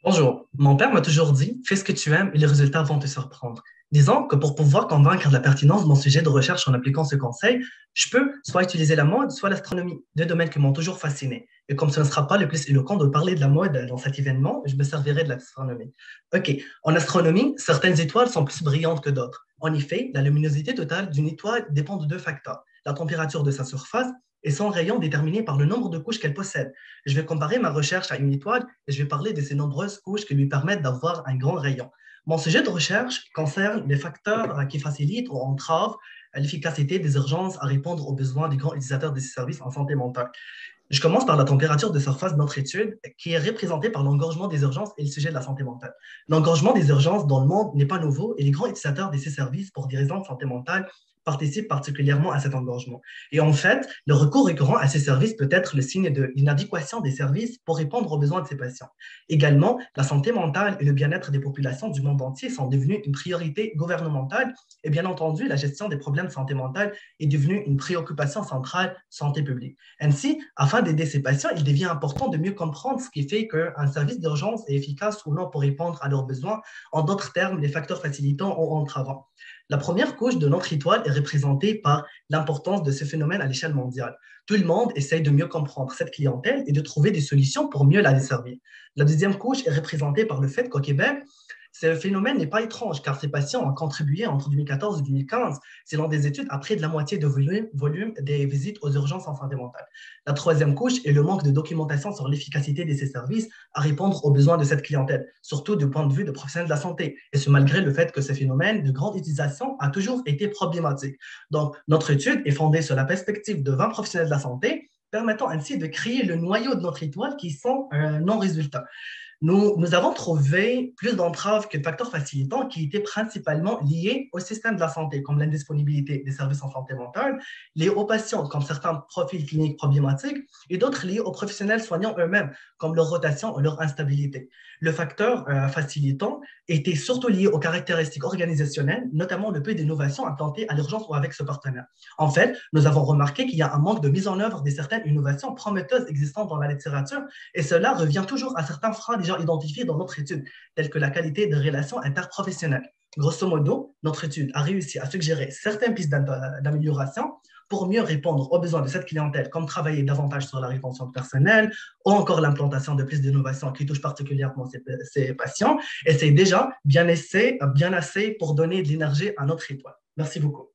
Bonjour, mon père m'a toujours dit, fais ce que tu aimes et les résultats vont te surprendre. Disons que pour pouvoir convaincre de la pertinence de mon sujet de recherche en appliquant ce conseil, je peux soit utiliser la mode, soit l'astronomie, deux domaines qui m'ont toujours fasciné. Et comme ce ne sera pas le plus éloquent de parler de la mode dans cet événement, je me servirai de l'astronomie. Ok, en astronomie, certaines étoiles sont plus brillantes que d'autres. En effet, la luminosité totale d'une étoile dépend de deux facteurs, la température de sa surface et son rayon déterminé par le nombre de couches qu'elle possède. Je vais comparer ma recherche à une étoile et je vais parler de ces nombreuses couches qui lui permettent d'avoir un grand rayon. Mon sujet de recherche concerne les facteurs qui facilitent ou entravent l'efficacité des urgences à répondre aux besoins des grands utilisateurs des services en santé mentale. Je commence par la température de surface de notre étude, qui est représentée par l'engorgement des urgences et le sujet de la santé mentale. L'engorgement des urgences dans le monde n'est pas nouveau et les grands utilisateurs de ces services pour des raisons de santé mentale participent particulièrement à cet engorgement. Et en fait, le recours récurrent à ces services peut être le signe de l'inadéquation des services pour répondre aux besoins de ces patients. Également, la santé mentale et le bien-être des populations du monde entier sont devenus une priorité gouvernementale et bien entendu, la gestion des problèmes de santé mentale est devenue une préoccupation centrale santé publique. Ainsi, afin d'aider ces patients, il devient important de mieux comprendre ce qui fait qu'un service d'urgence est efficace ou non pour répondre à leurs besoins. En d'autres termes, les facteurs facilitants ou entravants. La première couche de notre étoile est représentée par l'importance de ce phénomène à l'échelle mondiale. Tout le monde essaye de mieux comprendre cette clientèle et de trouver des solutions pour mieux la desservir. La deuxième couche est représentée par le fait qu'au Québec, ce phénomène n'est pas étrange car ces patients ont contribué entre 2014 et 2015, selon des études, à près de la moitié de volume des visites aux urgences en santé mentale. La troisième couche est le manque de documentation sur l'efficacité de ces services à répondre aux besoins de cette clientèle, surtout du point de vue de professionnels de la santé, et ce malgré le fait que ce phénomène de grande utilisation a toujours été problématique. Donc, notre étude est fondée sur la perspective de 20 professionnels de la santé, permettant ainsi de créer le noyau de notre étoile qui sont non-résultats. Nous avons trouvé plus d'entraves que de facteurs facilitants qui étaient principalement liés au système de la santé, comme l'indisponibilité des services en santé mentale, liés aux patients, comme certains profils cliniques problématiques, et d'autres liés aux professionnels soignants eux-mêmes, comme leur rotation ou leur instabilité. Le facteur facilitant était surtout lié aux caractéristiques organisationnelles, notamment le peu d'innovations implantées à l'urgence ou avec ce partenaire. En fait, nous avons remarqué qu'il y a un manque de mise en œuvre de certaines innovations prometteuses existantes dans la littérature, et cela revient toujours à certains freins déjà identifiés dans notre étude, tels que la qualité des relations interprofessionnelles. Grosso modo, notre étude a réussi à suggérer certaines pistes d'amélioration pour mieux répondre aux besoins de cette clientèle, comme travailler davantage sur la rétention de personnel ou encore l'implantation de plus d'innovations qui touchent particulièrement ces patients. Et c'est déjà bien assez pour donner de l'énergie à notre étoile. Merci beaucoup.